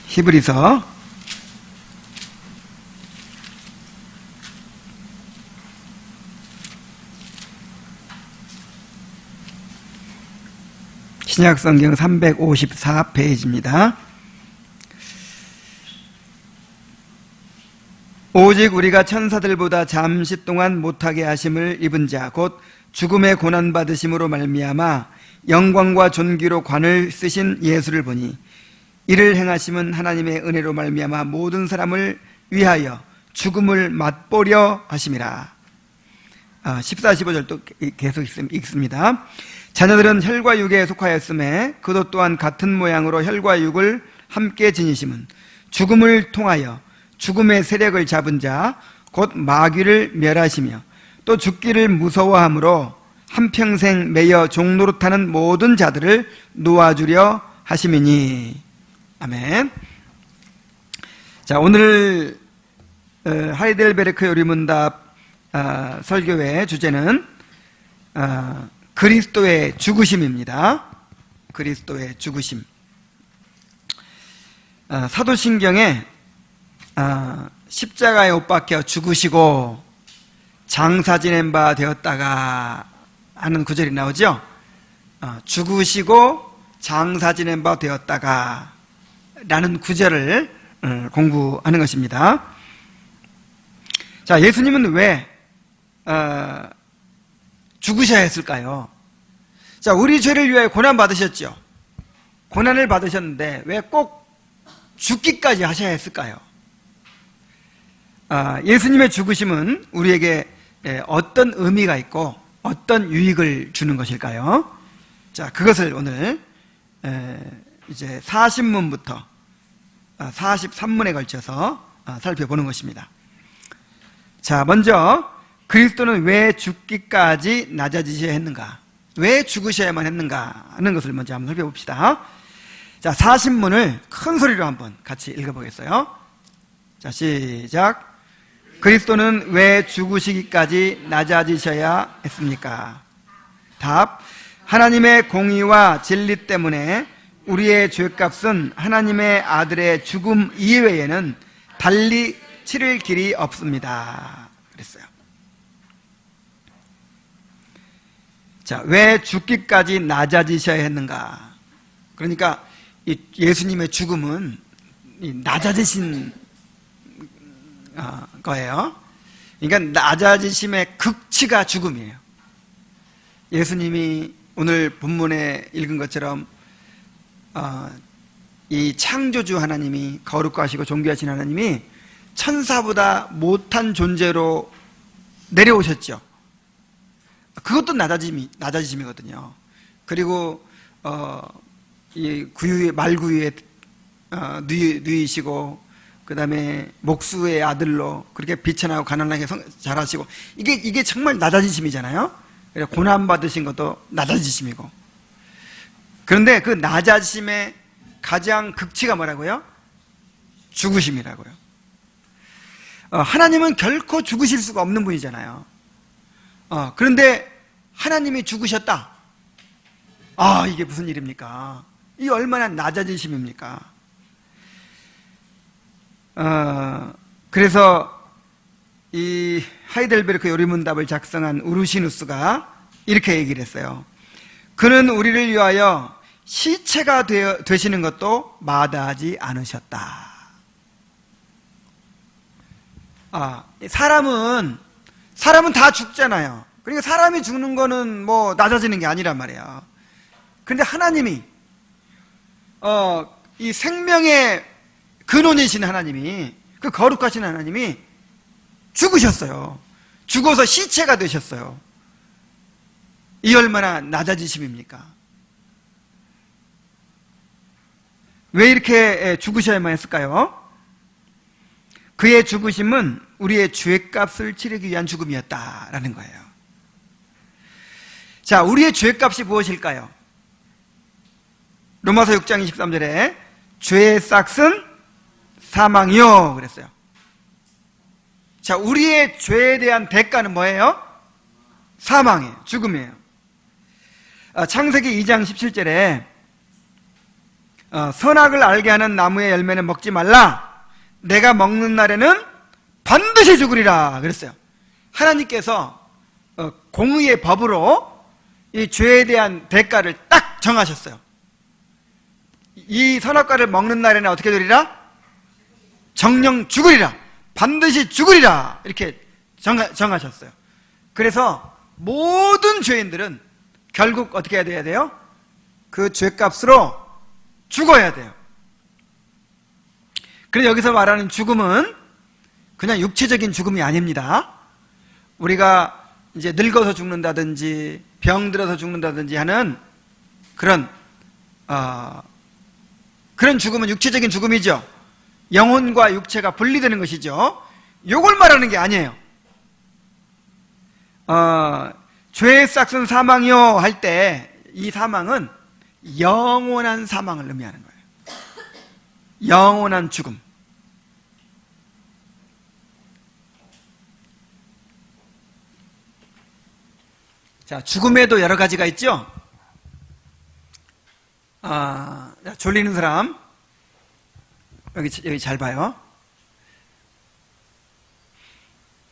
히브리서 신약성경 354페이지입니다. 오직 우리가 천사들보다 잠시 동안 못하게 하심을 입은 자 곧 죽음의 고난받으심으로 말미암아 영광과 존귀로 관을 쓰신 예수를 보니 이를 행하심은 하나님의 은혜로 말미암아 모든 사람을 위하여 죽음을 맛보려 하심이라. 14, 15절 또 계속 읽습니다. 자녀들은 혈과 육에 속하였음에 그도 또한 같은 모양으로 혈과 육을 함께 지니심은 죽음을 통하여 죽음의 세력을 잡은 자 곧 마귀를 멸하시며 또 죽기를 무서워함으로 한평생 매여 종노릇하는 모든 자들을 놓아주려 하심이니. 아멘. 자, 오늘 하이델베르크 요리문답 설교의 주제는 그리스도의 죽으심입니다. 그리스도의 죽으심. 사도신경에 십자가에 못 박혀 죽으시고 장사 지낸 바 되었다가 하는 구절이 나오죠. 죽으시고 장사 지낸 바 되었다가 라는 구절을 공부하는 것입니다. 자, 예수님은 왜 죽으셔야 했을까요? 자, 우리 죄를 위하여 고난 받으셨죠. 고난을 받으셨는데 왜 꼭 죽기까지 하셔야 했을까요? 예수님의 죽으심은 우리에게 어떤 의미가 있고 어떤 유익을 주는 것일까요? 자, 그것을 오늘 이제 40문부터 43문에 걸쳐서 살펴보는 것입니다. 자, 먼저 그리스도는 왜 죽기까지 낮아지셔야 했는가? 왜 죽으셔야만 했는가 하는 것을 먼저 한번 살펴봅시다. 자, 40문을 큰 소리로 한번 같이 읽어보겠어요. 자, 시작. 그리스도는 왜 죽으시기까지 낮아지셔야 했습니까? 답. 하나님의 공의와 진리 때문에 우리의 죄값은 하나님의 아들의 죽음 이외에는 달리 치를 길이 없습니다. 그랬어요. 자, 왜 죽기까지 낮아지셔야 했는가? 그러니까 이 예수님의 죽음은 낮아지신 거예요. 그러니까 낮아지심의 극치가 죽음이에요. 예수님이 오늘 본문에 읽은 것처럼 이 창조주 하나님이, 거룩하시고 존귀하신 하나님이 천사보다 못한 존재로 내려오셨죠. 그것도 낮아지심이거든요. 그리고 이 구유의 말구유에 누이시고 그 다음에 목수의 아들로 그렇게 비천하고 가난하게 자라시고, 이게 정말 낮아지심이잖아요. 고난 받으신 것도 낮아지심이고. 그런데 그 낮아지심의 가장 극치가 뭐라고요? 죽으심이라고요. 하나님은 결코 죽으실 수가 없는 분이잖아요. 그런데 하나님이 죽으셨다. 이게 무슨 일입니까? 이게 얼마나 낮아지심입니까? 그래서 이 하이델베르크 요리문답을 작성한 우르시누스가 이렇게 얘기를 했어요. 그는 우리를 위하여 시체가 되시는 것도 마다하지 않으셨다. 사람은 다 죽잖아요. 그러니까 사람이 죽는 거는 뭐 낮아지는 게 아니란 말이에요. 그런데 하나님이 이 생명의 근원이신 하나님이, 그 거룩하신 하나님이 죽으셨어요. 죽어서 시체가 되셨어요. 이 얼마나 낮아지심입니까? 왜 이렇게 죽으셔야만 했을까요? 그의 죽으심은 우리의 죄값을 치르기 위한 죽음이었다라는 거예요. 자, 우리의 죄값이 무엇일까요? 로마서 6장 23절에 죄의 싹은 사망이요 그랬어요. 자, 우리의 죄에 대한 대가는 뭐예요? 사망이에요. 죽음이에요. 창세기 2장 17절에 선악을 알게 하는 나무의 열매는 먹지 말라. 내가 먹는 날에는 반드시 죽으리라 그랬어요. 하나님께서 공의의 법으로 이 죄에 대한 대가를 딱 정하셨어요. 이 선악과를 먹는 날에는 어떻게 되리라? 정령 죽으리라. 반드시 죽으리라. 이렇게 정하셨어요. 그래서 모든 죄인들은 결국 어떻게 해야 돼요? 그 죄값으로 죽어야 돼요. 그래서 여기서 말하는 죽음은 그냥 육체적인 죽음이 아닙니다. 우리가 이제 늙어서 죽는다든지 병들어서 죽는다든지 하는 그런 죽음은 육체적인 죽음이죠. 영혼과 육체가 분리되는 것이죠. 요걸 말하는 게 아니에요. 죄의 싹은 사망이요 할 때 이 사망은 영원한 사망을 의미하는 거예요. 영원한 죽음. 자, 죽음에도 여러 가지가 있죠. 졸리는 사람 여기 잘 봐요.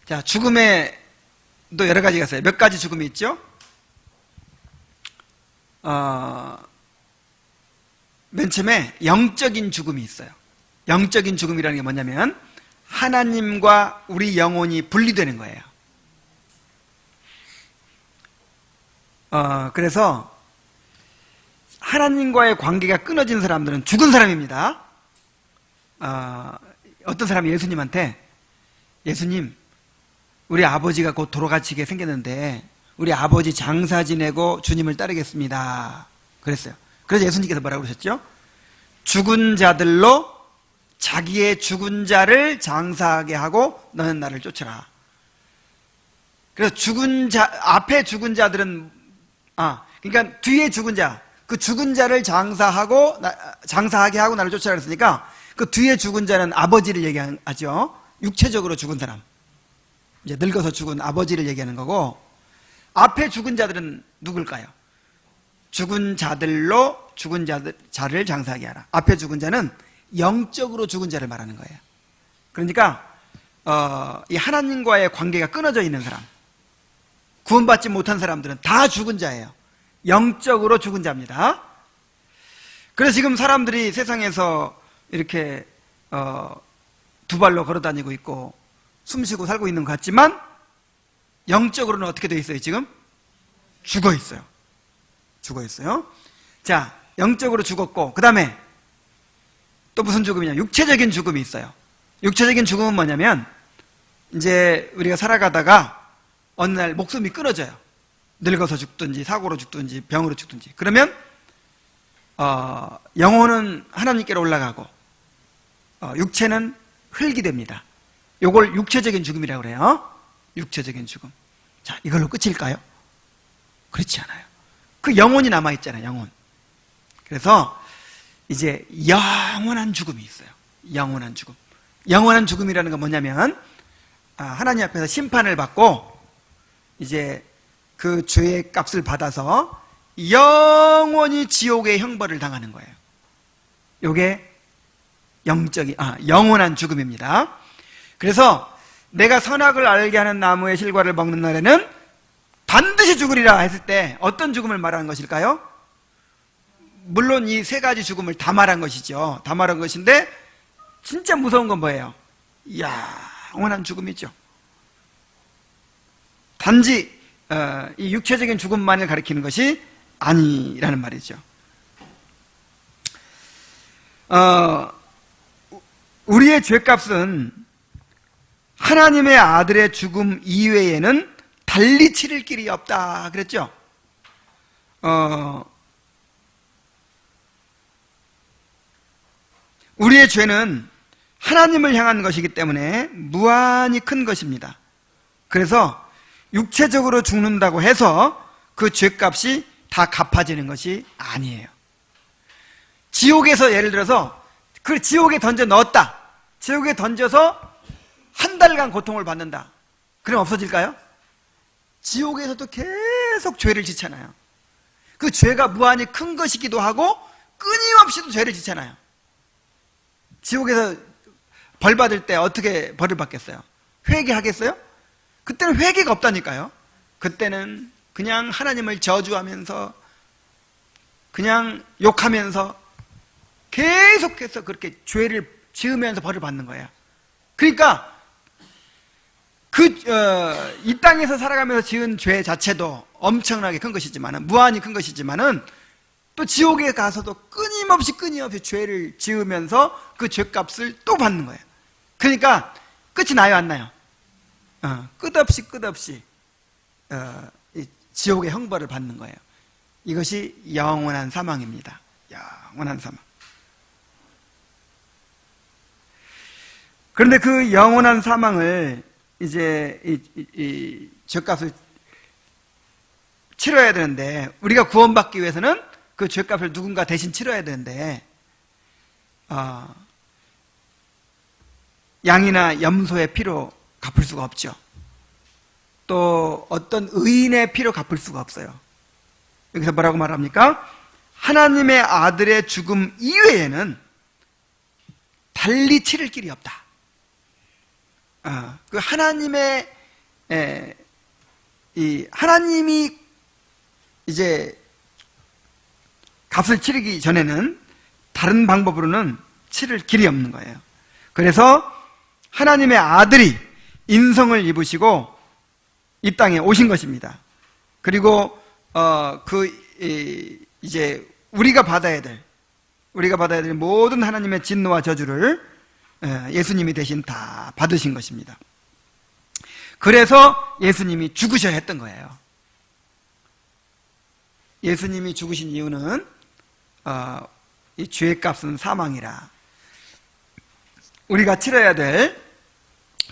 자, 죽음에도 여러 가지가 있어요. 몇 가지 죽음이 있죠? 맨 처음에 영적인 죽음이 있어요. 영적인 죽음이라는 게 뭐냐면 하나님과 우리 영혼이 분리되는 거예요. 그래서 하나님과의 관계가 끊어진 사람들은 죽은 사람입니다. 어떤 사람이 예수님한테 예수님, 우리 아버지가 곧 돌아가시게 생겼는데 우리 아버지 장사 지내고 주님을 따르겠습니다. 그랬어요. 그래서 예수님께서 뭐라고 그러셨죠? 죽은 자들로 자기의 죽은 자를 장사하게 하고 너는 나를 쫓으라. 그래서 앞에 죽은 자들은 그러니까 뒤에 죽은 자, 그 죽은 자를 장사하게 하고 나를 쫓아라 그랬으니까 그 뒤에 죽은 자는 아버지를 얘기하죠. 육체적으로 죽은 사람. 이제 늙어서 죽은 아버지를 얘기하는 거고, 앞에 죽은 자들은 누굴까요? 죽은 자들로 죽은 자를 장사하게 하라. 앞에 죽은 자는 영적으로 죽은 자를 말하는 거예요. 그러니까 이 하나님과의 관계가 끊어져 있는 사람, 구원받지 못한 사람들은 다 죽은 자예요. 영적으로 죽은 자입니다. 그래서 지금 사람들이 세상에서 이렇게 두 발로 걸어다니고 있고 숨쉬고 살고 있는 것 같지만 영적으로는 어떻게 되어 있어요? 지금 죽어 있어요. 죽어 있어요. 자, 영적으로 죽었고, 그 다음에 또 무슨 죽음이냐? 육체적인 죽음이 있어요. 육체적인 죽음은 뭐냐면 이제 우리가 살아가다가 어느 날 목숨이 끊어져요. 늙어서 죽든지 사고로 죽든지 병으로 죽든지. 그러면 영혼은 하나님께로 올라가고 육체는 흙이 됩니다. 요걸 육체적인 죽음이라고 그래요. 육체적인 죽음. 자, 이걸로 끝일까요? 그렇지 않아요. 그 영혼이 남아있잖아요. 영혼. 그래서 이제 영원한 죽음이 있어요. 영원한 죽음. 영원한 죽음이라는 건 뭐냐면 하나님 앞에서 심판을 받고 이제 그 죄의 값을 받아서 영원히 지옥의 형벌을 당하는 거예요. 요게 영원한 죽음입니다. 그래서 내가 선악을 알게 하는 나무의 실과를 먹는 날에는 반드시 죽으리라 했을 때 어떤 죽음을 말하는 것일까요? 물론 이 세 가지 죽음을 다 말한 것이죠. 다 말한 것인데 진짜 무서운 건 뭐예요? 영원한 죽음이죠. 단지 이 육체적인 죽음만을 가리키는 것이 아니라는 말이죠. 우리의 죄값은 하나님의 아들의 죽음 이외에는 달리 치를 길이 없다 그랬죠. 우리의 죄는 하나님을 향한 것이기 때문에 무한히 큰 것입니다. 그래서 육체적으로 죽는다고 해서 그 죄값이 다 갚아지는 것이 아니에요. 지옥에서 예를 들어서 그 지옥에 던져 넣었다. 지옥에 던져서 한 달간 고통을 받는다. 그럼 없어질까요? 지옥에서도 계속 죄를 짓잖아요. 그 죄가 무한히 큰 것이기도 하고 끊임없이도 죄를 짓잖아요. 지옥에서 벌 받을 때 어떻게 벌을 받겠어요? 회개하겠어요? 그때는 회개가 없다니까요. 그때는 그냥 하나님을 저주하면서 그냥 욕하면서 계속해서 그렇게 죄를 지으면서 벌을 받는 거예요. 그러니까 이 땅에서 살아가면서 지은 죄 자체도 엄청나게 큰 것이지만은, 무한히 큰 것이지만은, 또 지옥에 가서도 끊임없이 죄를 지으면서 그 죄값을 또 받는 거예요. 그러니까 끝이 나요, 안 나요? 끝없이 이 지옥의 형벌을 받는 거예요. 이것이 영원한 사망입니다. 영원한 사망. 그런데 그 영원한 사망을 이제 이 죄값을 치러야 되는데, 우리가 구원받기 위해서는 그 죄값을 누군가 대신 치러야 되는데, 양이나 염소의 피로 갚을 수가 없죠. 또 어떤 의인의 피로 갚을 수가 없어요. 여기서 뭐라고 말합니까? 하나님의 아들의 죽음 이외에는 달리 치를 길이 없다. 그 하나님이 이제 값을 치르기 전에는 다른 방법으로는 치를 길이 없는 거예요. 그래서 하나님의 아들이 인성을 입으시고 이 땅에 오신 것입니다. 그리고 이제 우리가 받아야 될 모든 하나님의 진노와 저주를 예수님이 대신 다 받으신 것입니다. 그래서 예수님이 죽으셔야 했던 거예요. 예수님이 죽으신 이유는 이 죄값은 사망이라, 우리가 치러야 될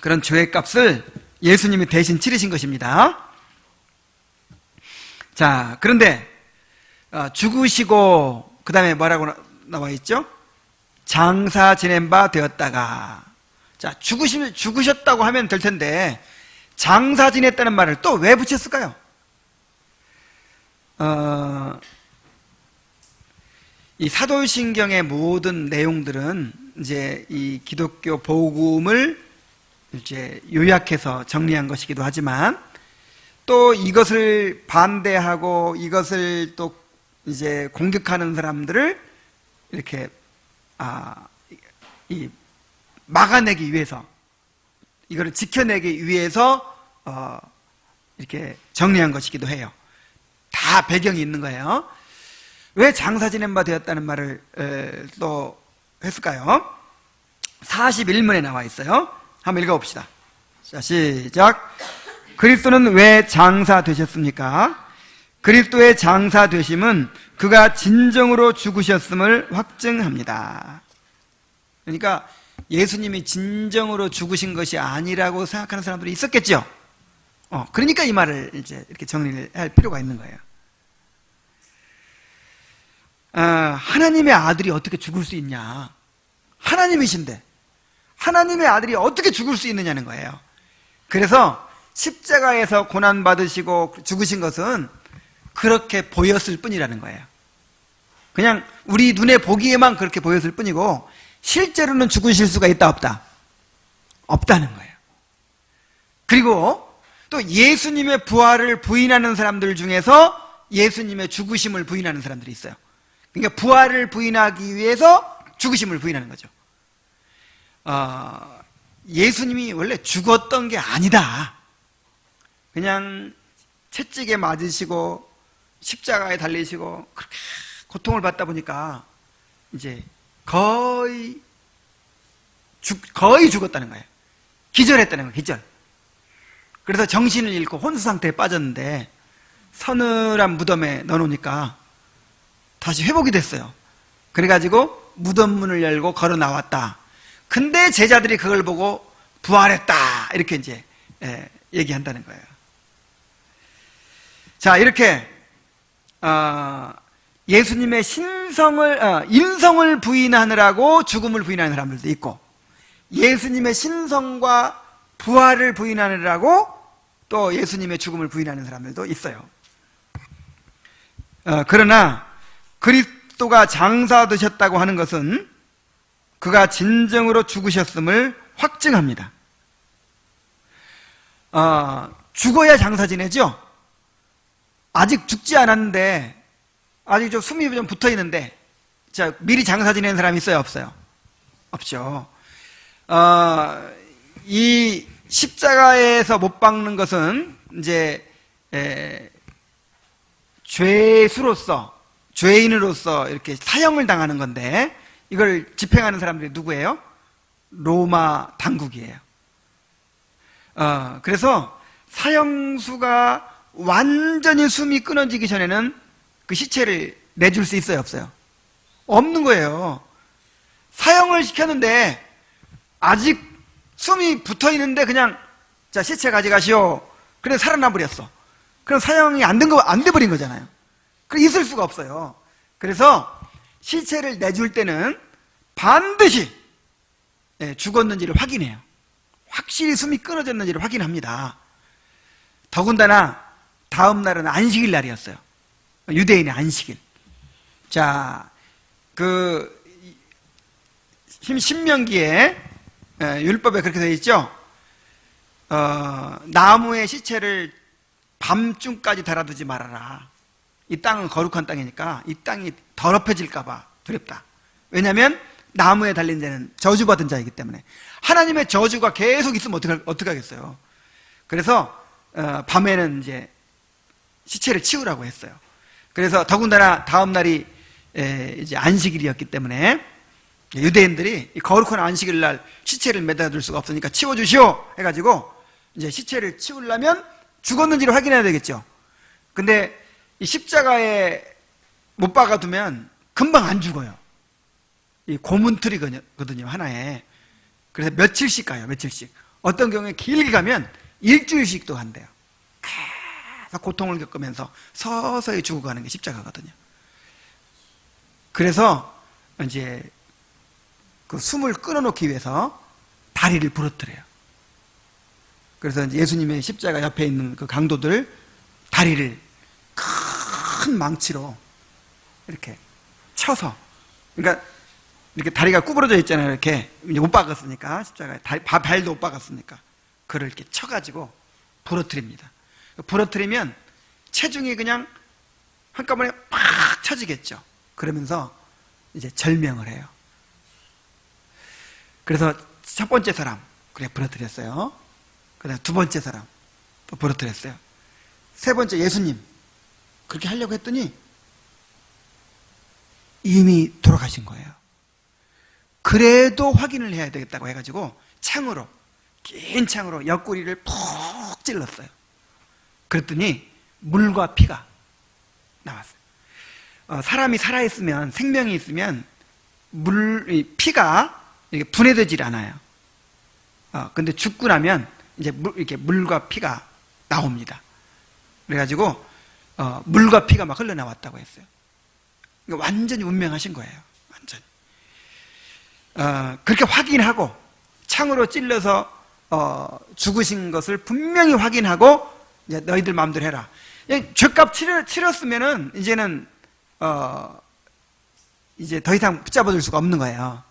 그런 죄값을 예수님이 대신 치르신 것입니다. 자, 그런데 죽으시고 그 다음에 뭐라고 나와 있죠? 장사 지낸 바 되었다가. 자, 죽으셨다고 하면 될 텐데 장사 지냈다는 말을 또 왜 붙였을까요? 이 사도신경의 모든 내용들은 이제 이 기독교 복음을 이제 요약해서 정리한 것이기도 하지만, 또 이것을 반대하고 이것을 또 이제 공격하는 사람들을 이렇게 막아내기 위해서, 이거를 지켜내기 위해서 이렇게 정리한 것이기도 해요. 다 배경이 있는 거예요. 왜 장사 지낸 바 되었다는 말을 또 했을까요? 41문에 나와 있어요. 한번 읽어봅시다. 자, 시작. 그리스도는 왜 장사 되셨습니까? 그리스도의 장사 되심은 그가 진정으로 죽으셨음을 확증합니다. 그러니까 예수님이 진정으로 죽으신 것이 아니라고 생각하는 사람들이 있었겠죠. 그러니까 이 말을 이제 이렇게 정리를 할 필요가 있는 거예요. 하나님의 아들이 어떻게 죽을 수 있냐? 하나님이신데 하나님의 아들이 어떻게 죽을 수 있느냐는 거예요. 그래서 십자가에서 고난받으시고 죽으신 것은 그렇게 보였을 뿐이라는 거예요. 그냥 우리 눈에 보기에만 그렇게 보였을 뿐이고, 실제로는 죽으실 수가 있다 없다? 없다는 거예요. 그리고 또 예수님의 부활을 부인하는 사람들 중에서 예수님의 죽으심을 부인하는 사람들이 있어요. 그러니까 부활을 부인하기 위해서 죽으심을 부인하는 거죠. 예수님이 원래 죽었던 게 아니다. 그냥 채찍에 맞으시고 십자가에 달리시고 그렇게 고통을 받다 보니까 이제 거의 죽었다는 거예요. 기절했다는 거예요. 기절. 그래서 정신을 잃고 혼수 상태에 빠졌는데 서늘한 무덤에 넣어놓으니까 다시 회복이 됐어요. 그래가지고 무덤 문을 열고 걸어 나왔다. 근데 제자들이 그걸 보고 부활했다, 이렇게 이제 얘기한다는 거예요. 자, 이렇게 예수님의 인성을 부인하느라고 죽음을 부인하는 사람들도 있고, 예수님의 신성과 부활을 부인하느라고 또 예수님의 죽음을 부인하는 사람들도 있어요. 그러나 그리스도가 장사되셨다고 하는 것은 그가 진정으로 죽으셨음을 확증합니다. 죽어야 장사 지내죠? 아직 죽지 않았는데, 아직 좀 숨이 좀 붙어 있는데, 자, 미리 장사 지내는 사람이 있어요, 없어요? 없죠. 이 십자가에서 못 박는 것은 이제 죄수로서, 죄인으로서 이렇게 사형을 당하는 건데, 이걸 집행하는 사람들이 누구예요? 로마 당국이에요. 그래서 사형수가 완전히 숨이 끊어지기 전에는 그 시체를 내줄 수 있어요, 없어요? 없는 거예요. 사형을 시켰는데 아직 숨이 붙어 있는데 그냥 자, 시체 가져가시오. 그래 살아나 버렸어. 그럼 사형이 안 돼 버린 거잖아요. 그 있을 수가 없어요. 그래서 시체를 내줄 때는 반드시 죽었는지를 확인해요. 확실히 숨이 끊어졌는지를 확인합니다. 더군다나 다음 날은 안식일 날이었어요. 유대인의 안식일. 자, 신명기에 율법에 그렇게 되어 있죠. 나무의 시체를 밤중까지 달아두지 말아라. 이 땅은 거룩한 땅이니까 이 땅이 더럽혀질까봐 두렵다. 왜냐하면 나무에 달린 자는 저주받은 자이기 때문에. 하나님의 저주가 계속 있으면 어떻게 하겠어요? 그래서 밤에는 이제 시체를 치우라고 했어요. 그래서 더군다나 다음 날이 이제 안식일이었기 때문에 유대인들이 이 거룩한 안식일 날 시체를 매달둘 수가 없으니까 치워주시오 해가지고 이제 시체를 치우려면 죽었는지를 확인해야 되겠죠. 근데 이 십자가에 못 박아두면 금방 안 죽어요. 이 고문틀이거든요, 하나에. 그래서 며칠씩 가요, 며칠씩. 어떤 경우에 길게 가면 일주일씩도 간대요. 계속 고통을 겪으면서 서서히 죽어가는 게 십자가거든요. 그래서 이제 그 숨을 끊어놓기 위해서 다리를 부러뜨려요. 그래서 이제 예수님의 십자가 옆에 있는 그 강도들 다리를 큰 망치로 이렇게 쳐서, 그러니까 이렇게 다리가 구부러져 있잖아요. 이렇게 이제 못 박았으니까 십자가에 발도 못 박았으니까 그를 이렇게 쳐가지고 부러뜨립니다. 부러뜨리면 체중이 그냥 한꺼번에 팍 쳐지겠죠. 그러면서 이제 절명을 해요. 그래서 첫 번째 사람 그래 부러뜨렸어요. 그다음 두 번째 사람 또 부러뜨렸어요. 세 번째 예수님 그렇게 하려고 했더니 이미 돌아가신 거예요. 그래도 확인을 해야 되겠다고 해가지고 창으로, 긴 창으로 옆구리를 푹 찔렀어요. 그랬더니 물과 피가 나왔어요. 사람이 살아있으면, 생명이 있으면 피가 이렇게 분해되질 않아요. 근데 죽고 나면 이제 이렇게 물과 피가 나옵니다. 그래가지고 물과 피가 막 흘러나왔다고 했어요. 완전히 운명하신 거예요. 완전히. 그렇게 확인하고 창으로 찔러서 죽으신 것을 분명히 확인하고 이제 너희들 마음대로 해라. 죄값 치렀으면은 이제는 이제 더 이상 붙잡아줄 수가 없는 거예요.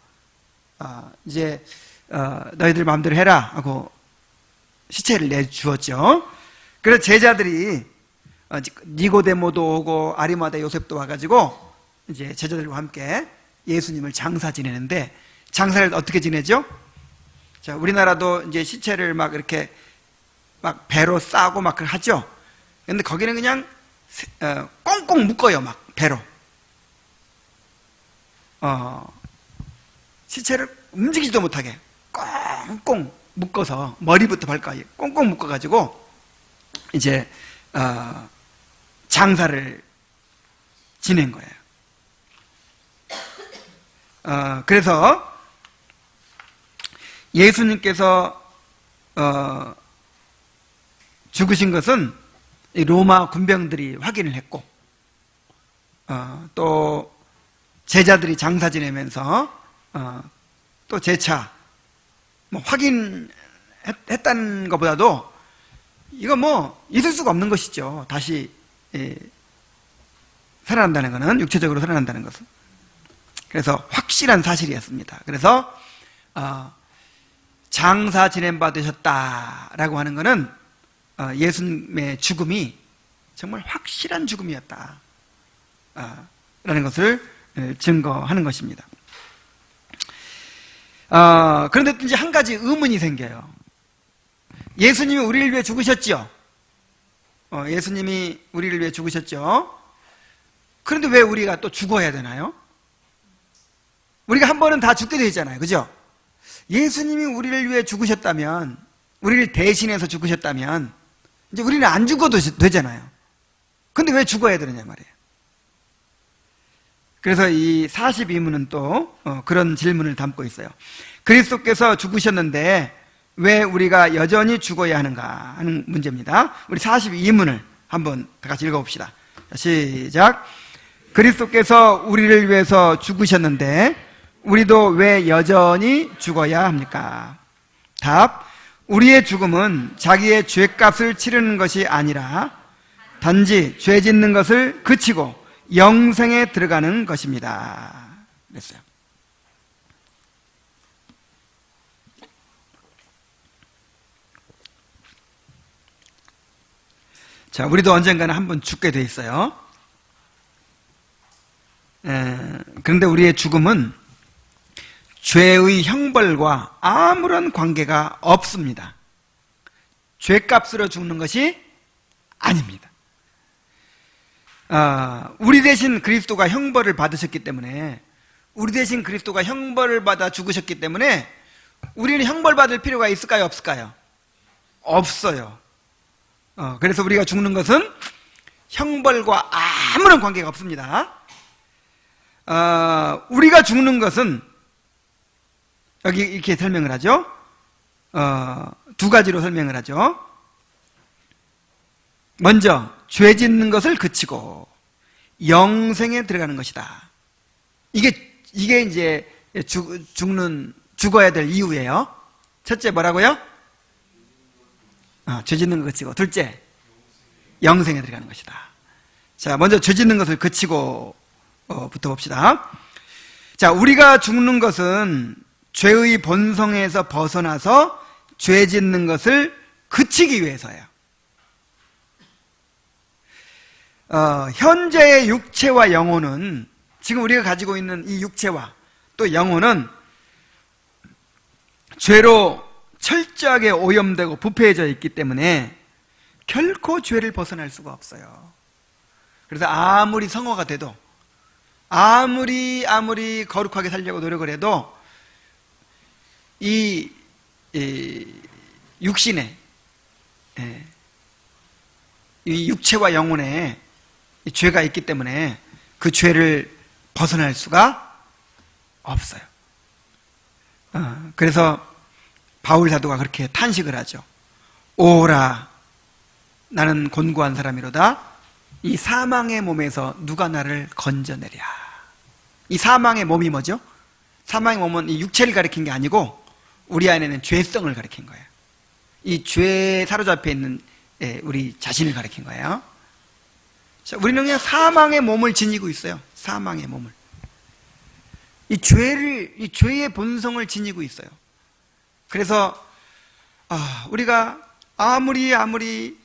이제 너희들 마음대로 해라 하고 시체를 내주었죠. 그래서 제자들이 니고데모도 오고 아리마다 요셉도 와가지고 이제 제자들과 함께 예수님을 장사 지내는데, 장사를 어떻게 지내죠? 자, 우리나라도 이제 시체를 막 이렇게 막 배로 싸고 막 하죠. 근데 거기는 그냥 꽁꽁 묶어요, 막 배로. 시체를 움직이지도 못하게 꽁꽁 묶어서 머리부터 발까지 꽁꽁 묶어가지고 이제 장사를 지낸 거예요. 그래서 예수님께서 죽으신 것은 로마 군병들이 확인을 했고, 또 제자들이 장사 지내면서 또 재차 뭐 확인했다는 것보다도 이거 뭐 있을 수가 없는 것이죠. 다시 살아난다는 것은, 육체적으로 살아난다는 것은. 그래서 확실한 사실이었습니다. 그래서 장사 지낸 바 되셨다라고 하는 것은 예수님의 죽음이 정말 확실한 죽음이었다 라는 것을 증거하는 것입니다. 그런데 또 이제 한 가지 의문이 생겨요. 예수님이 우리를 위해 죽으셨죠? 예수님이 우리를 위해 죽으셨죠? 그런데 왜 우리가 또 죽어야 되나요? 우리가 한 번은 다 죽게 되잖아요. 그죠? 예수님이 우리를 위해 죽으셨다면, 우리를 대신해서 죽으셨다면, 이제 우리는 안 죽어도 되잖아요. 근데 왜 죽어야 되느냐 말이에요. 그래서 이 42문은 또 그런 질문을 담고 있어요. 그리스도께서 죽으셨는데 왜 우리가 여전히 죽어야 하는가 하는 문제입니다. 우리 42문을 한번 다 같이 읽어봅시다. 시작. 그리스도께서 우리를 위해서 죽으셨는데 우리도 왜 여전히 죽어야 합니까? 답. 우리의 죽음은 자기의 죄값을 치르는 것이 아니라 단지 죄 짓는 것을 그치고 영생에 들어가는 것입니다. 그랬어요. 자, 우리도 언젠가는 한번 죽게 돼 있어요. 그런데 우리의 죽음은 죄의 형벌과 아무런 관계가 없습니다. 죄값으로 죽는 것이 아닙니다. 우리 대신 그리스도가 형벌을 받으셨기 때문에, 우리 대신 그리스도가 형벌을 받아 죽으셨기 때문에 우리는 형벌 받을 필요가 있을까요? 없을까요? 없어요. 그래서 우리가 죽는 것은 형벌과 아무런 관계가 없습니다. 우리가 죽는 것은 여기 이렇게 설명을 하죠. 두 가지로 설명을 하죠. 먼저 죄 짓는 것을 그치고 영생에 들어가는 것이다. 이게 이제 죽어야 될 이유예요. 첫째 뭐라고요? 죄 짓는 것 그치고, 둘째 영생에 들어가는 것이다. 자, 먼저 죄 짓는 것을 그치고 부터 봅시다. 자, 우리가 죽는 것은 죄의 본성에서 벗어나서 죄 짓는 것을 그치기 위해서예요. 현재의 육체와 영혼은, 지금 우리가 가지고 있는 이 육체와 또 영혼은 죄로 철저하게 오염되고 부패해져 있기 때문에 결코 죄를 벗어날 수가 없어요. 그래서 아무리 성화가 돼도, 아무리 거룩하게 살려고 노력을 해도 이 육신에, 이 육체와 영혼에 이 죄가 있기 때문에 그 죄를 벗어날 수가 없어요. 그래서 바울 사도가 그렇게 탄식을 하죠. 오라, 나는 곤고한 사람이로다. 이 사망의 몸에서 누가 나를 건져내랴. 이 사망의 몸이 뭐죠? 사망의 몸은 이 육체를 가리킨 게 아니고 우리 안에는 죄성을 가리킨 거예요. 이 죄에 사로잡혀 있는 우리 자신을 가리킨 거예요. 자, 우리는 그냥 사망의 몸을 지니고 있어요. 사망의 몸을. 이 죄의 본성을 지니고 있어요. 그래서 우리가 아무리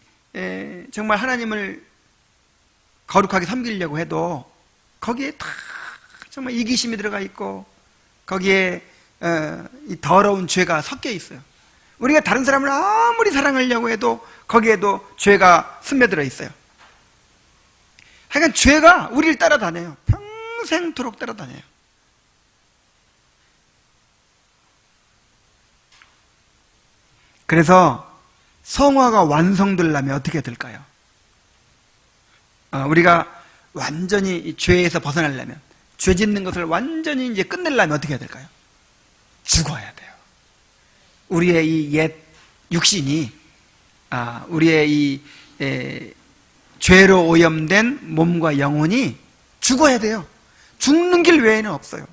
정말 하나님을 거룩하게 섬기려고 해도 거기에 다 정말 이기심이 들어가 있고 거기에 이 더러운 죄가 섞여 있어요. 우리가 다른 사람을 아무리 사랑하려고 해도 거기에도 죄가 스며들어 있어요. 하여간 죄가 우리를 따라다녀요. 평생토록 따라다녀요. 그래서 성화가 완성되려면 어떻게 될까요? 우리가 완전히 이 죄에서 벗어나려면, 죄 짓는 것을 완전히 이제 끝내려면 어떻게 해야 될까요? 죽어야 돼요. 우리의 이 옛 육신이, 우리의 이 죄로 오염된 몸과 영혼이 죽어야 돼요. 죽는 길 외에는 없어요.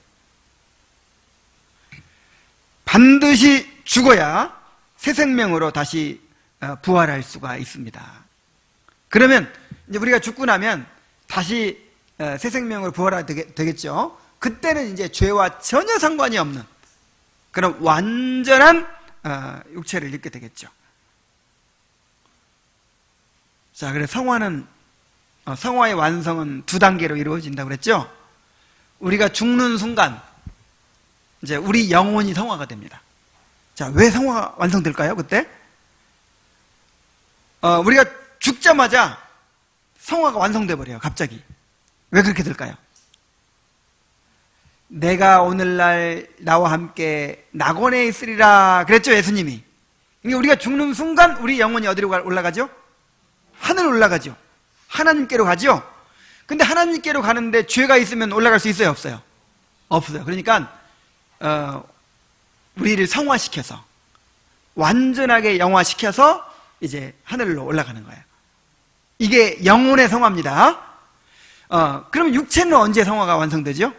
반드시 죽어야 새 생명으로 다시 부활할 수가 있습니다. 그러면 이제 우리가 죽고 나면 다시 새 생명으로 부활하게 되겠죠. 그때는 이제 죄와 전혀 상관이 없는 그런 완전한 육체를 입게 되겠죠. 자, 그래서 성화의 완성은 두 단계로 이루어진다고 그랬죠. 우리가 죽는 순간 이제 우리 영혼이 성화가 됩니다. 자, 왜 성화가 완성될까요? 그때 우리가 죽자마자 성화가 완성돼 버려요. 갑자기. 왜 그렇게 될까요? 내가 오늘날 나와 함께 낙원에 있으리라 그랬죠, 예수님이. 그러니까 우리가 죽는 순간 우리 영혼이 어디로 올라가죠? 하늘 올라가죠. 하나님께로 가죠. 근데 하나님께로 가는데 죄가 있으면 올라갈 수 있어요, 없어요? 없어요. 그러니까 우리를 성화시켜서 완전하게 영화시켜서 이제 하늘로 올라가는 거예요. 이게 영혼의 성화입니다. 그럼 육체는 언제 성화가 완성되죠?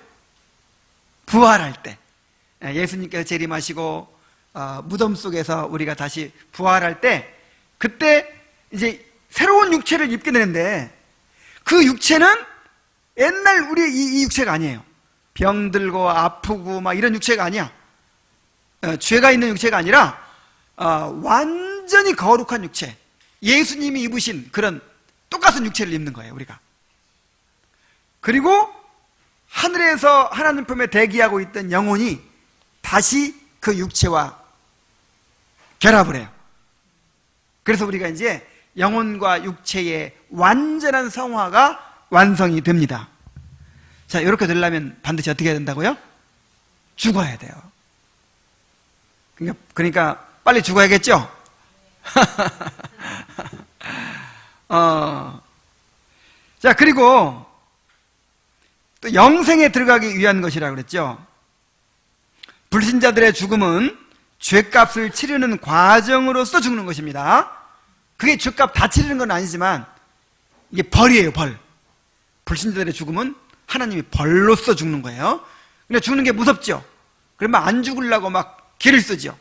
부활할 때. 예수님께서 재림하시고 무덤 속에서 우리가 다시 부활할 때, 그때 이제 새로운 육체를 입게 되는데, 그 육체는 옛날 우리의 이 육체가 아니에요. 병들고 아프고 막 이런 육체가 아니야. 죄가 있는 육체가 아니라 완전히 거룩한 육체, 예수님이 입으신 그런 똑같은 육체를 입는 거예요, 우리가. 그리고 하늘에서 하나님 품에 대기하고 있던 영혼이 다시 그 육체와 결합을 해요. 그래서 우리가 이제 영혼과 육체의 완전한 성화가 완성이 됩니다. 자, 이렇게 되려면 반드시 어떻게 해야 된다고요? 죽어야 돼요. 그러니까 빨리 죽어야겠죠? 자, 그리고 또 영생에 들어가기 위한 것이라고 그랬죠. 불신자들의 죽음은 죄값을 치르는 과정으로서 죽는 것입니다. 그게 죄값 다 치르는 건 아니지만 이게 벌이에요, 벌. 불신자들의 죽음은 하나님이 벌로써 죽는 거예요. 근데 죽는 게 무섭죠. 그러면 안 죽으려고 막 기를 쓰죠.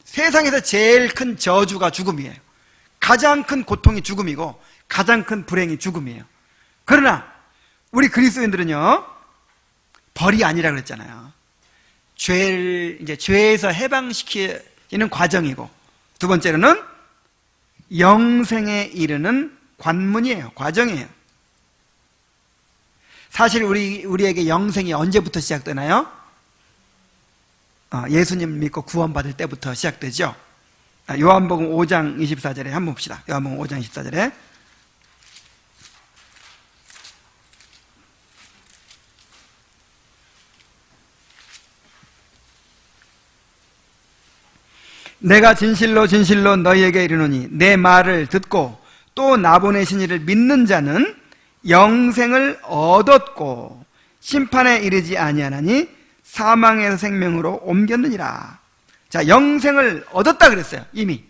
세상에서 제일 큰 저주가 죽음이에요. 가장 큰 고통이 죽음이고 가장 큰 불행이 죽음이에요. 그러나 우리 그리스도인들은요, 벌이 아니라 그랬잖아요. 죄에서 해방시키는 과정이고, 두 번째로는 영생에 이르는 관문이에요. 과정이에요. 사실 우리에게 영생이 언제부터 시작되나요? 예수님 믿고 구원받을 때부터 시작되죠. 요한복음 5장 24절에 한번 봅시다. 요한복음 5장 24절에 내가 진실로 진실로 너희에게 이르노니 내 말을 듣고 또 나 보내신 이를 믿는 자는 영생을 얻었고 심판에 이르지 아니하나니 사망에서 생명으로 옮겼느니라. 자, 영생을 얻었다 그랬어요. 이미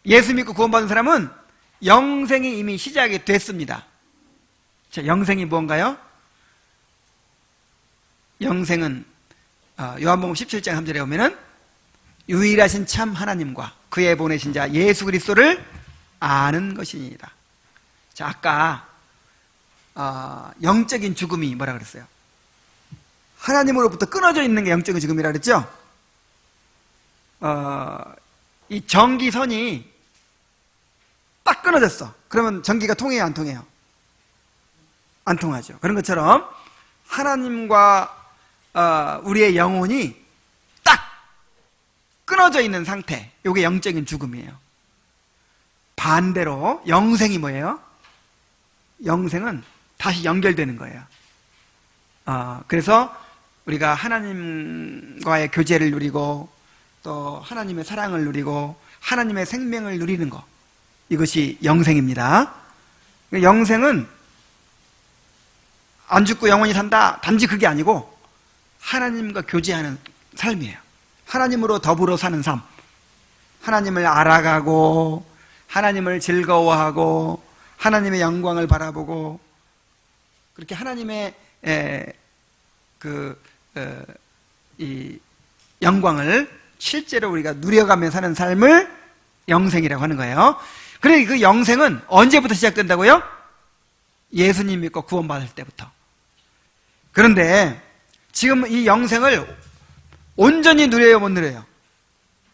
예수 믿고 구원받은 사람은 영생이 이미 시작이 됐습니다. 자, 영생이 뭔가요? 영생은 요한복음 17장 3절에 보면은 유일하신 참 하나님과 그의 보내신 자 예수 그리스도를 아는 것이니이다. 자, 아까 영적인 죽음이 뭐라 그랬어요? 하나님으로부터 끊어져 있는 게 영적인 죽음이라 그랬죠? 이 전기선이 딱 끊어졌어. 그러면 전기가 통해요, 안 통해요? 안 통하죠. 그런 것처럼 하나님과 우리의 영혼이 딱 끊어져 있는 상태, 이게 영적인 죽음이에요. 반대로 영생이 뭐예요? 영생은 다시 연결되는 거예요. 그래서 우리가 하나님과의 교제를 누리고 또 하나님의 사랑을 누리고 하나님의 생명을 누리는 것, 이것이 영생입니다. 영생은 안 죽고 영원히 산다, 단지 그게 아니고 하나님과 교제하는 삶이에요. 하나님으로 더불어 사는 삶, 하나님을 알아가고 하나님을 즐거워하고 하나님의 영광을 바라보고, 그렇게 하나님의 이 영광을 실제로 우리가 누려가며 사는 삶을 영생이라고 하는 거예요. 그래, 그 영생은 언제부터 시작된다고요? 예수님 믿고 구원받을 때부터. 그런데 지금 이 영생을 온전히 누려요, 못 누려요?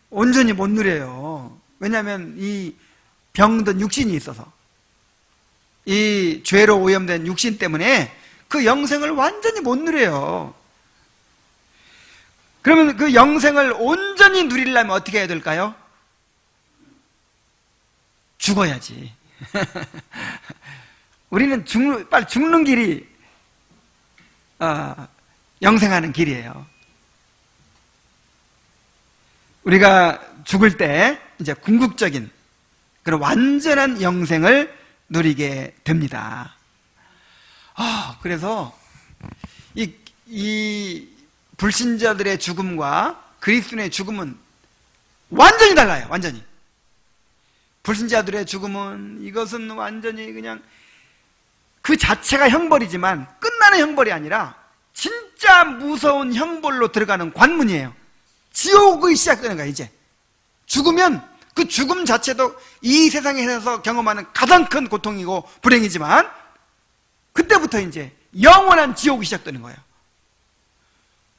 온전히 못 누려요. 왜냐하면 이 병든 육신이 있어서, 이 죄로 오염된 육신 때문에 그 영생을 완전히 못 누려요. 그러면 그 영생을 온전히 누리려면 어떻게 해야 될까요? 죽어야지. 우리는 빨리 죽는 길이 영생하는 길이에요. 우리가 죽을 때 이제 궁극적인 그런 완전한 영생을 누리게 됩니다. 그래서 이 불신자들의 죽음과 그리스도인의 죽음은 완전히 달라요. 완전히. 불신자들의 죽음은 이것은 완전히 그냥 그 자체가 형벌이지만 끝나는 형벌이 아니라 진짜 무서운 형벌로 들어가는 관문이에요. 지옥의 시작되는 거야. 이제 죽으면 그 죽음 자체도 이 세상에서 경험하는 가장 큰 고통이고 불행이지만 그때부터 이제 영원한 지옥이 시작되는 거예요.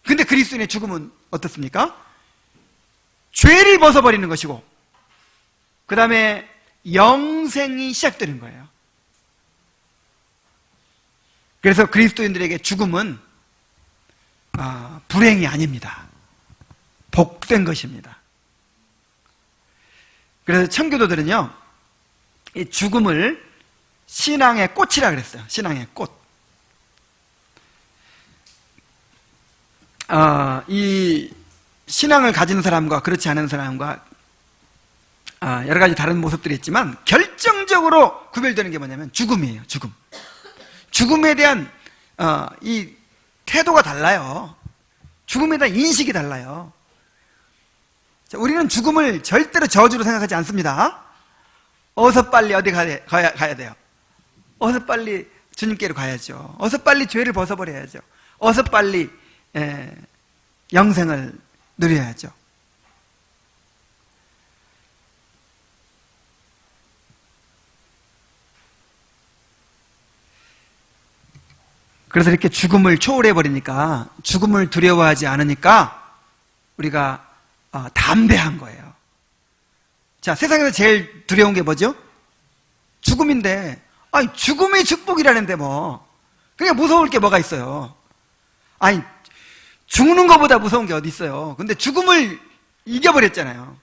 근데 그리스도인의 죽음은 어떻습니까? 죄를 벗어버리는 것이고 그 다음에 영생이 시작되는 거예요. 그래서 그리스도인들에게 죽음은 불행이 아닙니다. 복된 것입니다. 그래서 청교도들은요, 이 죽음을 신앙의 꽃이라 그랬어요. 신앙의 꽃. 이 신앙을 가진 사람과 그렇지 않은 사람과 여러 가지 다른 모습들이 있지만 결정적으로 구별되는 게 뭐냐면 죽음이에요. 죽음. 죽음에 대한 이 태도가 달라요. 죽음에 대한 인식이 달라요. 자, 우리는 죽음을 절대로 저주로 생각하지 않습니다. 어서 빨리 어디 가야 돼요. 어서 빨리 주님께로 가야죠. 어서 빨리 죄를 벗어버려야죠. 어서 빨리 영생을 누려야죠. 그래서 이렇게 죽음을 초월해버리니까, 죽음을 두려워하지 않으니까 우리가 담대한 거예요. 자, 세상에서 제일 두려운 게 뭐죠? 죽음인데, 죽음이 축복이라는데 뭐, 그게 무서울 게 뭐가 있어요? 죽는 것보다 무서운 게 어디 있어요? 근데 죽음을 이겨버렸잖아요.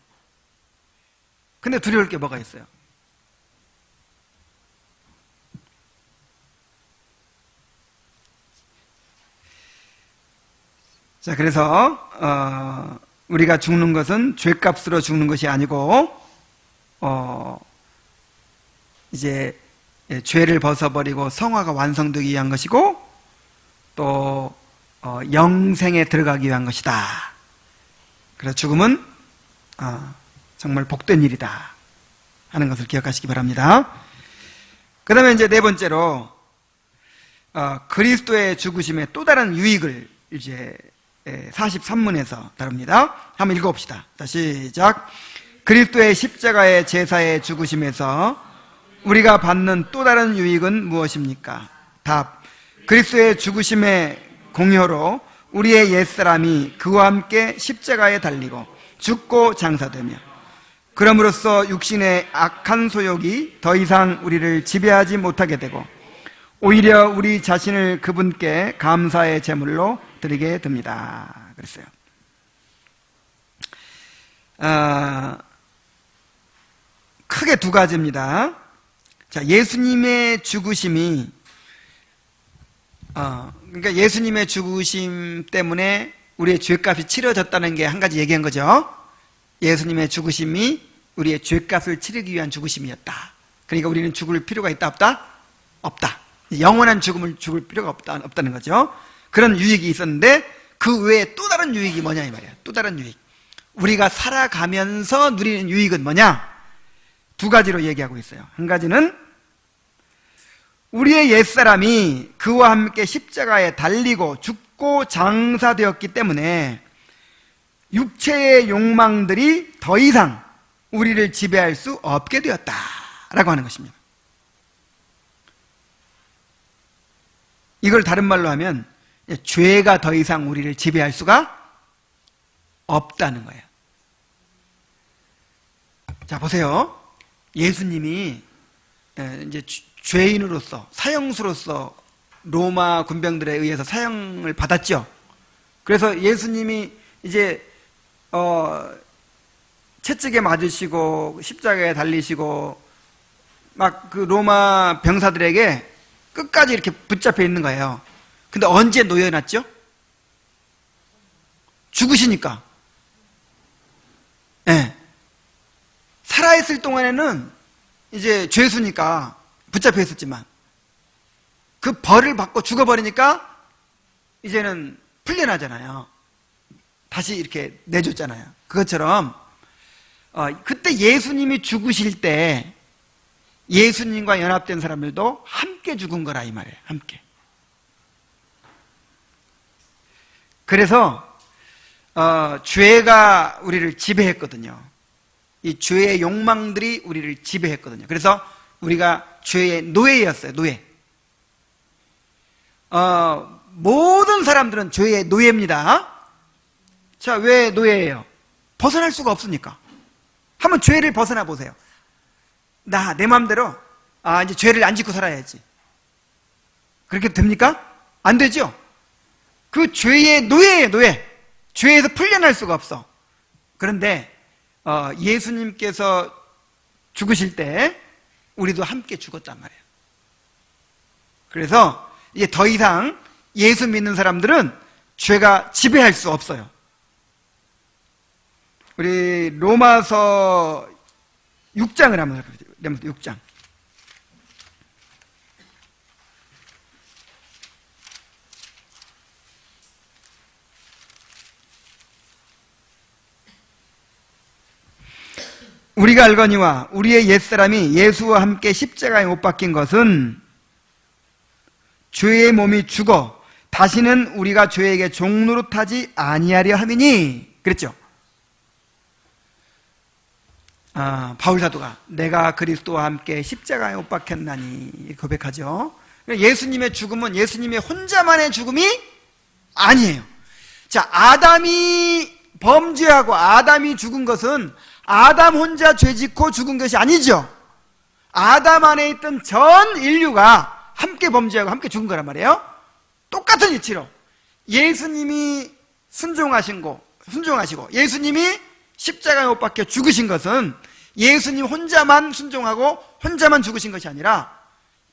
근데 두려울 게 뭐가 있어요? 자, 그래서 우리가 죽는 것은 죄값으로 죽는 것이 아니고 이제 죄를 벗어버리고 성화가 완성되기 위한 것이고 또 영생에 들어가기 위한 것이다. 그래서 죽음은 정말 복된 일이다 하는 것을 기억하시기 바랍니다. 그 다음에 이제 네 번째로 그리스도의 죽으심의 또 다른 유익을 이제 43문에서 다룹니다. 한번 읽어봅시다. 자, 시작. 그리스도의 십자가의 제사의 죽으심에서 우리가 받는 또 다른 유익은 무엇입니까? 답. 그리스도의 죽으심의 공효로 우리의 옛사람이 그와 함께 십자가에 달리고 죽고 장사되며 그럼으로써 육신의 악한 소욕이 더 이상 우리를 지배하지 못하게 되고 오히려 우리 자신을 그분께 감사의 제물로 드리게 됩니다. 그랬어요. 크게 두 가지입니다. 자, 예수님의 죽으심이 그러니까 예수님의 죽으심 때문에 우리의 죄값이 치러졌다는 게 한 가지 얘기한 거죠. 예수님의 죽으심이 우리의 죄값을 치르기 위한 죽으심이었다. 그러니까 우리는 죽을 필요가 있다 없다? 없다. 영원한 죽음을 죽을 필요가 없다는 거죠. 그런 유익이 있었는데 그 외에 또 다른 유익이 뭐냐 이 말이야. 또 다른 유익. 우리가 살아가면서 누리는 유익은 뭐냐? 두 가지로 얘기하고 있어요. 한 가지는 우리의 옛사람이 그와 함께 십자가에 달리고 죽고 장사되었기 때문에 육체의 욕망들이 더 이상 우리를 지배할 수 없게 되었다라고 하는 것입니다. 이걸 다른 말로 하면 죄가 더 이상 우리를 지배할 수가 없다는 거예요. 자, 보세요. 예수님이 이제 죄인으로서, 사형수로서 로마 군병들에 의해서 사형을 받았죠. 그래서 예수님이 이제 채찍에 맞으시고 십자가에 달리시고 막 그 로마 병사들에게 끝까지 이렇게 붙잡혀 있는 거예요. 근데 언제 놓여놨죠? 죽으시니까. 네. 살아있을 동안에는 이제 죄수니까 붙잡혀 있었지만 그 벌을 받고 죽어버리니까 이제는 풀려나잖아요. 다시 이렇게 내줬잖아요. 그것처럼 그때 예수님이 죽으실 때 예수님과 연합된 사람들도 함께 죽은 거라 이 말이에요. 함께. 그래서 죄가 우리를 지배했거든요. 이 죄의 욕망들이 우리를 지배했거든요. 그래서 우리가 죄의 노예였어요. 노예. 모든 사람들은 죄의 노예입니다. 자, 왜 노예예요? 벗어날 수가 없으니까. 한번 죄를 벗어나 보세요. 내 맘대로 이제 죄를 안 짓고 살아야지. 그렇게 됩니까? 안 되죠. 그 죄의 노예예요. 노예. 죄에서 풀려날 수가 없어. 그런데 예수님께서 죽으실 때 우리도 함께 죽었단 말이에요. 그래서 이제 더 이상 예수 믿는 사람들은 죄가 지배할 수 없어요. 우리 로마서 6장을 한번 볼게요. 6장. 우리가 알거니와 우리의 옛사람이 예수와 함께 십자가에 못 박힌 것은 죄의 몸이 죽어 다시는 우리가 죄에게 종노릇하지 아니하려 함이니 그랬죠. 바울 사도가 내가 그리스도와 함께 십자가에 못 박혔나니 고백하죠. 예수님의 죽음은 예수님의 혼자만의 죽음이 아니에요. 자, 아담이 범죄하고 아담이 죽은 것은 아담 혼자 죄짓고 죽은 것이 아니죠. 아담 안에 있던 전 인류가 함께 범죄하고 함께 죽은 거란 말이에요. 똑같은 이치로 예수님이 순종하시고 예수님이 십자가에 못 박혀 죽으신 것은 예수님 혼자만 순종하고 혼자만 죽으신 것이 아니라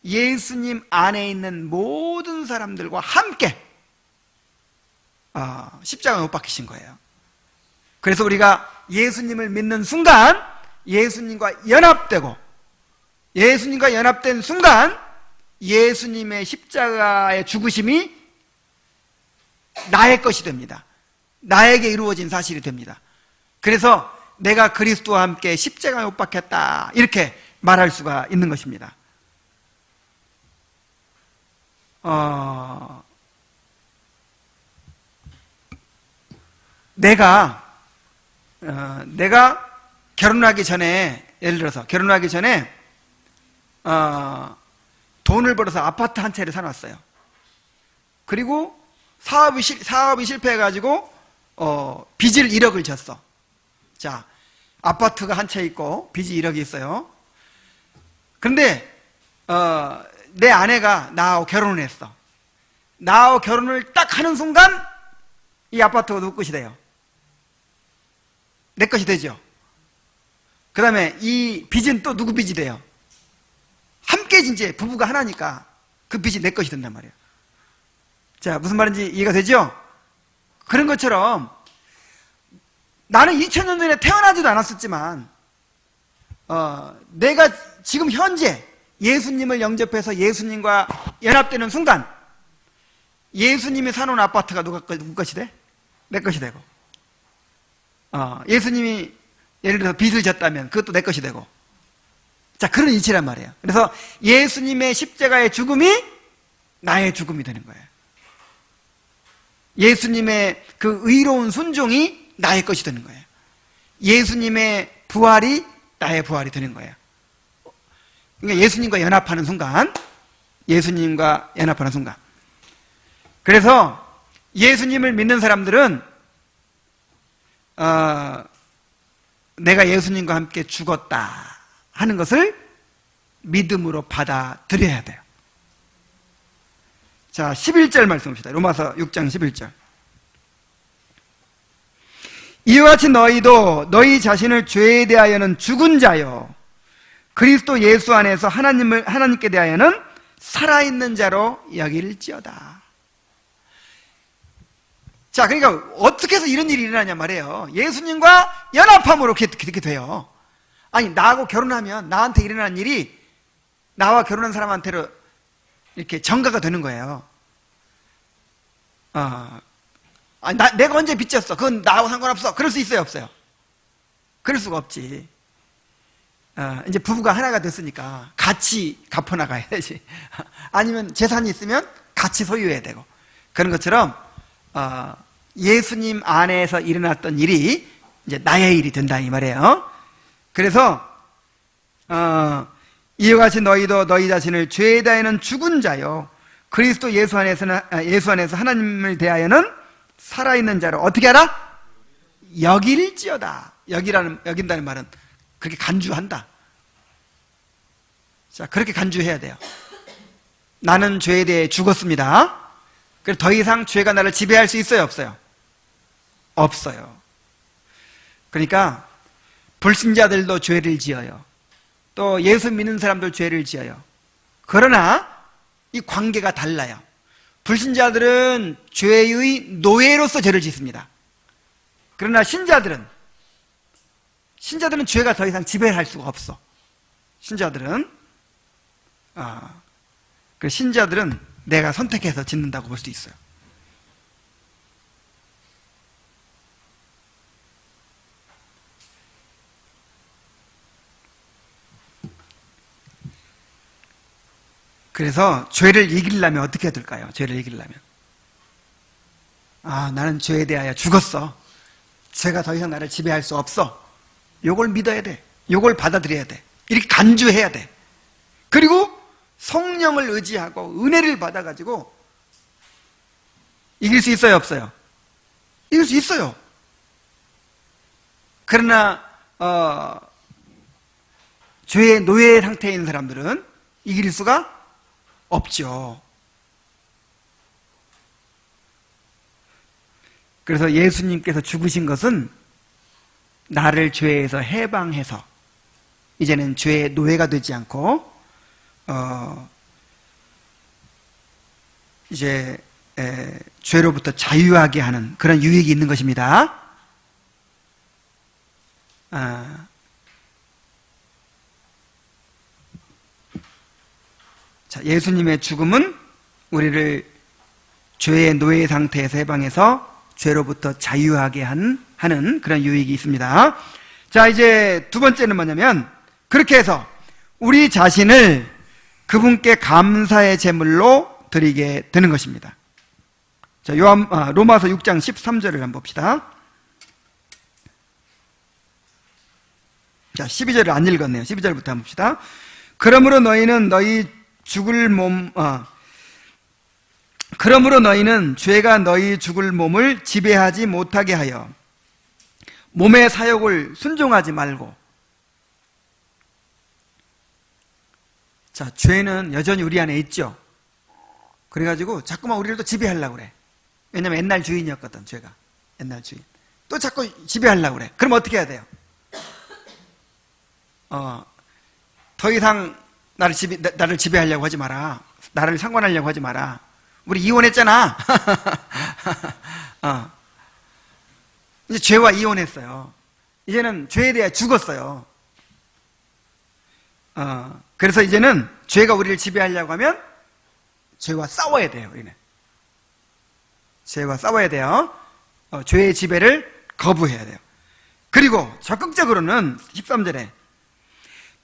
예수님 안에 있는 모든 사람들과 함께 십자가에 못 박히신 거예요. 그래서 우리가 예수님을 믿는 순간 예수님과 연합되고 예수님과 연합된 순간 예수님의 십자가의 죽으심이 나의 것이 됩니다. 나에게 이루어진 사실이 됩니다. 그래서 내가 그리스도와 함께 십자가에 못 박혔다 이렇게 말할 수가 있는 것입니다. 내가 결혼하기 전에 예를 들어서 결혼하기 전에 돈을 벌어서 아파트 한 채를 사놨어요. 그리고 사업이 실패해가지고 빚을 1억을 졌어. 자, 아파트가 한 채 있고 빚이 1억이 있어요. 그런데 내 아내가 나하고 결혼을 했어. 나하고 결혼을 딱 하는 순간 이 아파트가 누구 것이 돼요? 내 것이 되죠. 그 다음에 이 빚은 또 누구 빚이 돼요? 함께 이제 부부가 하나니까 그 빚이 내 것이 된단 말이에요. 자, 무슨 말인지 이해가 되죠? 그런 것처럼 나는 2000년 전에 태어나지도 않았었지만 내가 지금 현재 예수님을 영접해서 예수님과 연합되는 순간 예수님이 사놓은 아파트가 누구 것이 돼? 내 것이 되고 예수님이 예를 들어서 빚을 졌다면 그것도 내 것이 되고 자, 그런 이치란 말이에요. 그래서 예수님의 십자가의 죽음이 나의 죽음이 되는 거예요. 예수님의 그 의로운 순종이 나의 것이 되는 거예요. 예수님의 부활이 나의 부활이 되는 거예요. 그러니까 예수님과 연합하는 순간 그래서 예수님을 믿는 사람들은 내가 예수님과 함께 죽었다 하는 것을 믿음으로 받아들여야 돼요. 자, 11절 말씀 봅시다. 로마서 6장 11절. 이와 같이 너희도 너희 자신을 죄에 대하여는 죽은 자요 그리스도 예수 안에서 하나님께 대하여는 살아있는 자로 여길지어다. 자, 그러니까 어떻게 해서 이런 일이 일어나냐 말이에요. 예수님과 연합함으로 그렇게 돼요. 아니, 나하고 결혼하면 나한테 일어나는 일이 나와 결혼한 사람한테로 이렇게 전가가 되는 거예요. 내가 언제 빚졌어? 그건 나하고 상관없어. 그럴 수 있어요, 없어요? 그럴 수가 없지. 이제 부부가 하나가 됐으니까 같이 갚아나가야지. 아니면 재산이 있으면 같이 소유해야 되고. 그런 것처럼 예수님 안에서 일어났던 일이 이제 나의 일이 된다 이 말이에요. 그래서 이와 같이 너희도 너희 자신을 죄에 대하여는 죽은 자요 그리스도 예수 안에서 하나님을 대하여는 살아있는 자로 어떻게 하라? 여길지어다. 여긴다는 말은 그렇게 간주한다. 자, 그렇게 간주해야 돼요. 나는 죄에 대해 죽었습니다. 그래서 더 이상 죄가 나를 지배할 수 있어요, 없어요? 없어요. 그러니까 불신자들도 죄를 지어요. 또 예수 믿는 사람도 죄를 지어요. 그러나 이 관계가 달라요. 불신자들은 죄의 노예로서 죄를 짓습니다. 그러나 신자들은 죄가 더 이상 지배할 수가 없어. 신자들은 내가 선택해서 짓는다고 볼 수 있어요. 그래서 죄를 이기려면 어떻게 해야 될까요? 죄를 이기려면 나는 죄에 대하여 죽었어. 죄가 더 이상 나를 지배할 수 없어. 요걸 믿어야 돼. 요걸 받아들여야 돼. 이렇게 간주해야 돼. 그리고 성령을 의지하고 은혜를 받아가지고 이길 수 있어요, 없어요? 이길 수 있어요. 그러나 죄의 노예 상태인 사람들은 이길 수가 없죠. 그래서 예수님께서 죽으신 것은 나를 죄에서 해방해서 이제는 죄의 노예가 되지 않고 이제 죄로부터 자유하게 하는 그런 유익이 있는 것입니다. 자, 예수님의 죽음은 우리를 죄의 노예 상태에서 해방해서 죄로부터 자유하게 하는 그런 유익이 있습니다. 자, 이제 두 번째는 뭐냐면 그렇게 해서 우리 자신을 그분께 감사의 제물로 드리게 되는 것입니다. 자, 로마서 6장 13절을 한번 봅시다. 자, 12절을 안 읽었네요. 12절부터 한번 봅시다. 그러므로 너희는 죄가 너희 죽을 몸을 지배하지 못하게 하여 몸의 사욕을 순종하지 말고. 자, 죄는 여전히 우리 안에 있죠. 그래가지고 자꾸만 우리를 또 지배하려고 그래. 왜냐면 옛날 주인이었거든, 죄가. 옛날 주인. 또 자꾸 지배하려고 그래. 그럼 어떻게 해야 돼요? 더 이상 나를 지배하려고 하지 마라. 나를 상관하려고 하지 마라. 우리 이혼했잖아. 이제 죄와 이혼했어요. 이제는 죄에 대해 죽었어요. 그래서 이제는 죄가 우리를 지배하려고 하면 죄와 싸워야 돼요, 우리는. 죄와 싸워야 돼요. 죄의 지배를 거부해야 돼요. 그리고 적극적으로는 13절에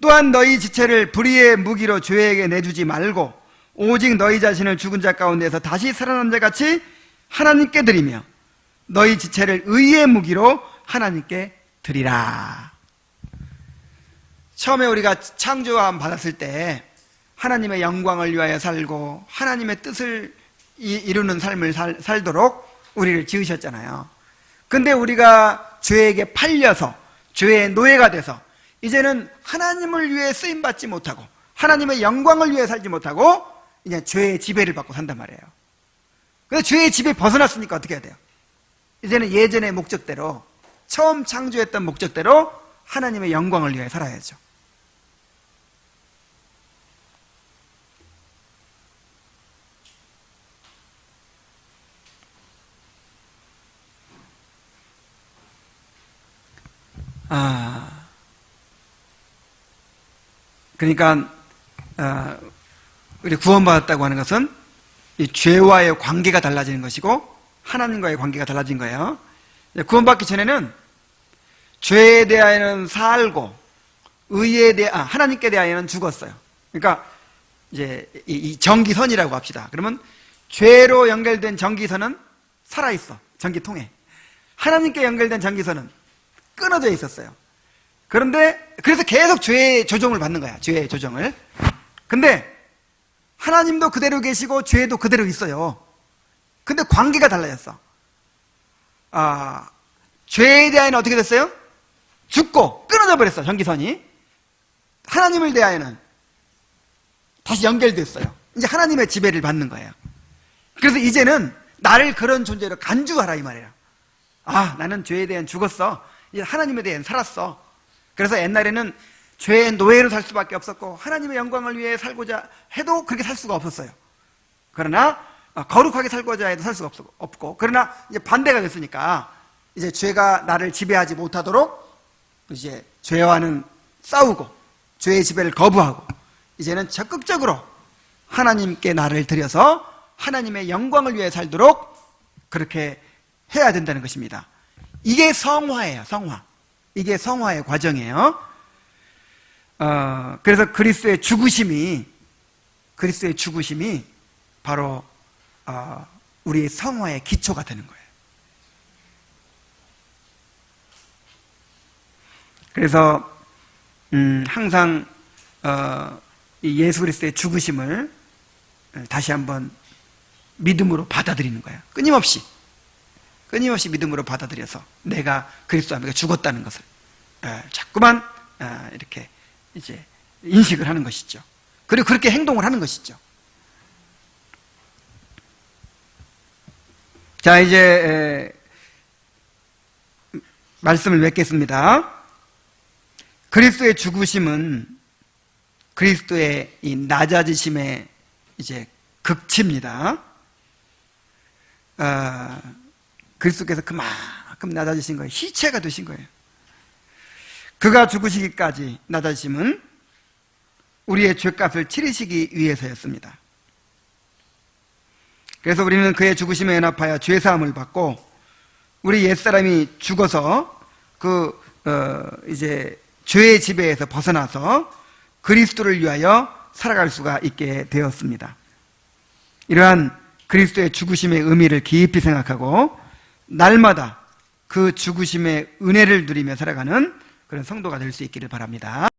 또한 너희 지체를 불의의 무기로 죄에게 내주지 말고 오직 너희 자신을 죽은 자 가운데서 다시 살아난 자 같이 하나님께 드리며 너희 지체를 의의 무기로 하나님께 드리라. 처음에 우리가 창조함 받았을 때 하나님의 영광을 위하여 살고 하나님의 뜻을 이루는 삶을 살도록 우리를 지으셨잖아요. 근데 우리가 죄에게 팔려서 죄의 노예가 돼서 이제는 하나님을 위해 쓰임받지 못하고 하나님의 영광을 위해 살지 못하고 이제 죄의 지배를 받고 산단 말이에요. 그래서 죄의 지배 벗어났으니까 어떻게 해야 돼요? 이제는 예전의 목적대로, 처음 창조했던 목적대로 하나님의 영광을 위해 살아야죠. 그러니까 우리 구원받았다고 하는 것은 이 죄와의 관계가 달라지는 것이고 하나님과의 관계가 달라진 거예요. 구원받기 전에는 죄에 대하여는 살고 하나님께 대하여는 죽었어요. 그러니까 이제 이 전기선이라고 합시다. 그러면 죄로 연결된 전기선은 살아있어. 전기통에. 하나님께 연결된 전기선은 끊어져 있었어요. 그래서 계속 죄의 조정을 받는 거야. 죄의 조정을. 근데 하나님도 그대로 계시고 죄도 그대로 있어요. 근데 관계가 달라졌어. 죄에 대하여는 어떻게 됐어요? 죽고 끊어져 버렸어. 전기선이. 하나님을 대하여는 다시 연결됐어요. 이제 하나님의 지배를 받는 거예요. 그래서 이제는 나를 그런 존재로 간주하라 이 말이에요. 나는 죄에 대한 죽었어. 이제 하나님에 대한 살았어. 그래서 옛날에는 죄의 노예로 살 수밖에 없었고 하나님의 영광을 위해 살고자 해도 그렇게 살 수가 없었어요. 그러나 거룩하게 살고자 해도 살 수가 없고, 그러나 이제 반대가 됐으니까 이제 죄가 나를 지배하지 못하도록 이제 죄와는 싸우고 죄의 지배를 거부하고 이제는 적극적으로 하나님께 나를 드려서 하나님의 영광을 위해 살도록 그렇게 해야 된다는 것입니다. 이게 성화예요. 성화. 이게 성화의 과정이에요. 그래서 그리스도의 죽으심이 바로 우리의 성화의 기초가 되는 거예요. 그래서 항상 이 예수 그리스도의 죽으심을 다시 한번 믿음으로 받아들이는 거예요. 끊임없이 믿음으로 받아들여서 내가 그리스도와 함께 죽었다는 것을 자꾸만 이렇게 이제 인식을 하는 것이죠. 그리고 그렇게 행동을 하는 것이죠. 자, 이제 말씀을 맺겠습니다. 그리스도의 죽으심은 그리스도의 이 낮아지심의 이제 극치입니다. 그리스도께서 그만큼 낮아지신 거예요. 시체가 되신 거예요. 그가 죽으시기까지 낮아지심은 우리의 죄값을 치르시기 위해서였습니다. 그래서 우리는 그의 죽으심에 연합하여 죄사함을 받고 우리 옛사람이 죽어서 이제 죄의 지배에서 벗어나서 그리스도를 위하여 살아갈 수가 있게 되었습니다. 이러한 그리스도의 죽으심의 의미를 깊이 생각하고 날마다 그 죽으심의 은혜를 누리며 살아가는 그런 성도가 될 수 있기를 바랍니다.